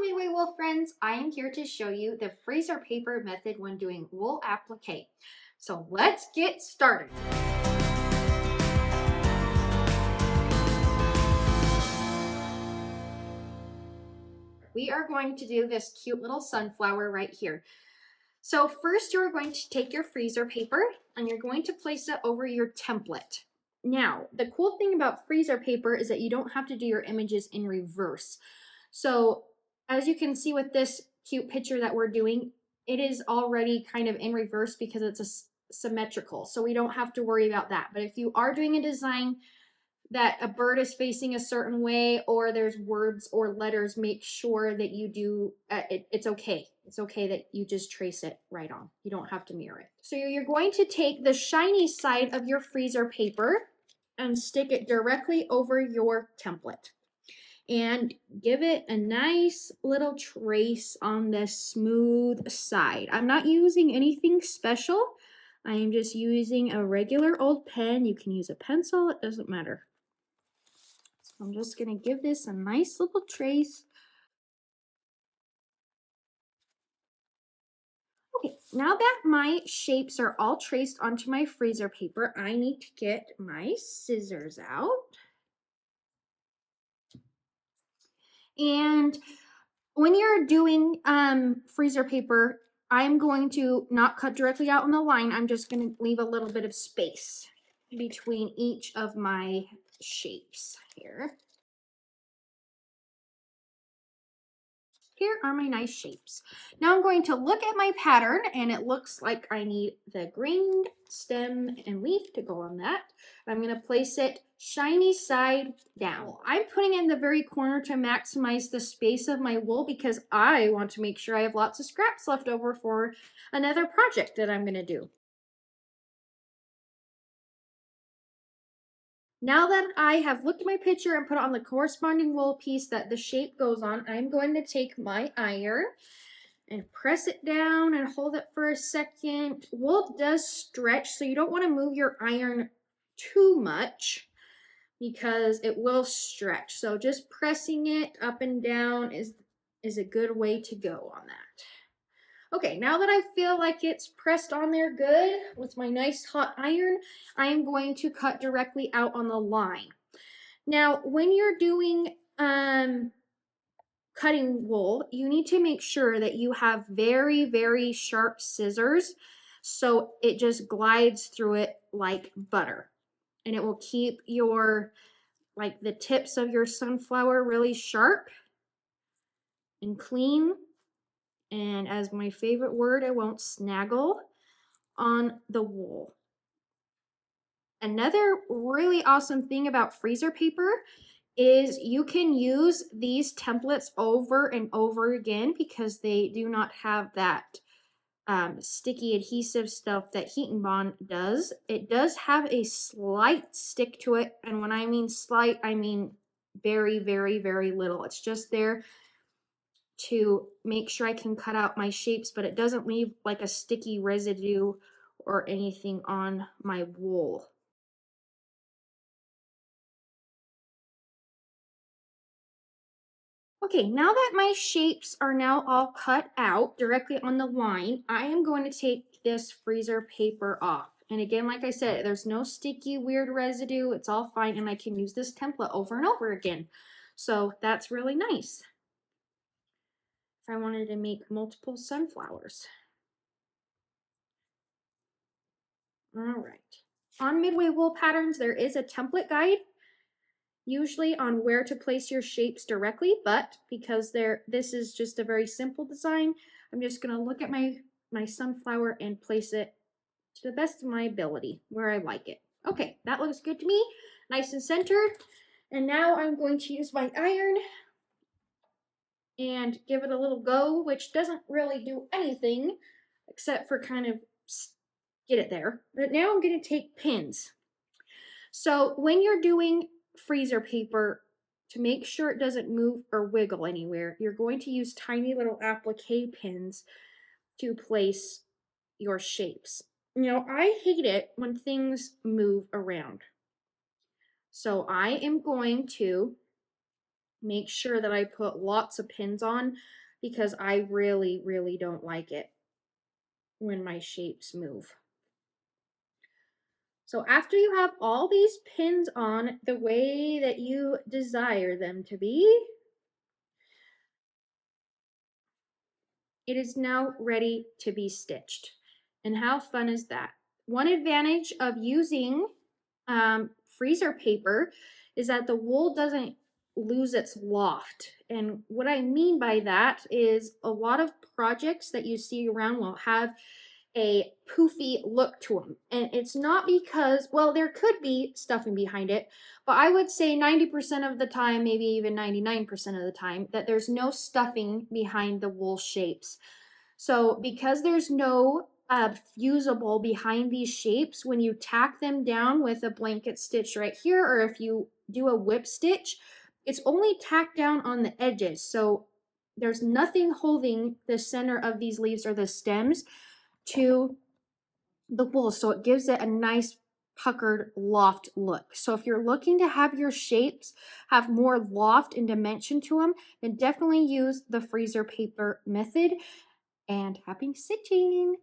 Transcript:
Hello Midway wool friends, I am here to show you the freezer paper method when doing wool applique. So let's get started. We are going to do this cute little sunflower right here. So first you're going to take your freezer paper and you're going to place it over your template. Now, the cool thing about freezer paper is that you don't have to do your images in reverse. So as you can see with this cute picture that we're doing, it is already kind of in reverse because it's a symmetrical. So we don't have to worry about that. But if you are doing a design that a bird is facing a certain way or there's words or letters, make sure that you do, it's okay. It's okay that you just trace it right on. You don't have to mirror it. So you're going to take the shiny side of your freezer paper and stick it directly over your template and give it a nice little trace on the smooth side. I'm not using anything special. I am just using a regular old pen. You can use a pencil, it doesn't matter. So I'm just going to give this a nice little trace. Okay, now that my shapes are all traced onto my freezer paper, I need to get my scissors out. And when you're doing freezer paper, I'm going to not cut directly out on the line. I'm just going to leave a little bit of space between each of my shapes here. Here are my nice shapes. Now I'm going to look at my pattern and it looks like I need the green stem and leaf to go on that. I'm going to place it shiny side down. I'm putting it in the very corner to maximize the space of my wool because I want to make sure I have lots of scraps left over for another project that I'm going to do. Now that I have looked at my picture and put on the corresponding wool piece that the shape goes on, I'm going to take my iron and press it down and hold it for a second. Wool does stretch, so you don't want to move your iron too much because it will stretch. So just pressing it up and down is a good way to go on that. Okay, now that I feel like it's pressed on there good with my nice hot iron, I am going to cut directly out on the line. Now, when you're doing cutting wool, you need to make sure that you have very, very sharp scissors so it just glides through it like butter. And it will keep your, like the tips of your sunflower really sharp and clean. And as my favorite word, it won't snaggle on the wool. Another really awesome thing about freezer paper is you can use these templates over and over again because they do not have that sticky adhesive stuff that Heat and Bond does. It does have a slight stick to it, and when I mean slight, I mean very, very, very little. It's just there to make sure I can cut out my shapes, but it doesn't leave like a sticky residue or anything on my wool. Okay, now that my shapes are now all cut out directly on the line, I am going to take this freezer paper off. And again, like I said, there's no sticky weird residue. It's all fine, and I can use this template over and over again. So that's really nice if I wanted to make multiple sunflowers. All right. On Midway Wool Patterns, there is a template guide, usually on where to place your shapes directly, but because this is just a very simple design, I'm just going to look at my sunflower and place it to the best of my ability where I like it. Okay, that looks good to me, nice and centered. And now I'm going to use my iron and give it a little go, which doesn't really do anything except for kind of get it there. But now I'm going to take pins. So when you're doing freezer paper, to make sure it doesn't move or wiggle anywhere, you're going to use tiny little applique pins to place your shapes. Now, I hate it when things move around. So I am going to make sure that I put lots of pins on because I really, really don't like it when my shapes move. So after you have all these pins on the way that you desire them to be, it is now ready to be stitched. And how fun is that? One advantage of using freezer paper is that the wool doesn't lose its loft. And what I mean by that is a lot of projects that you see around will have a poofy look to them. And it's not because, well, there could be stuffing behind it, but I would say 90% of the time, maybe even 99% of the time, that there's no stuffing behind the wool shapes. So because there's no fusible behind these shapes, when you tack them down with a blanket stitch right here, or if you do a whip stitch, it's only tacked down on the edges. So there's nothing holding the center of these leaves or the stems to the wool. So it gives it a nice puckered loft look. So if you're looking to have your shapes have more loft and dimension to them, then definitely use the freezer paper method. And happy stitching!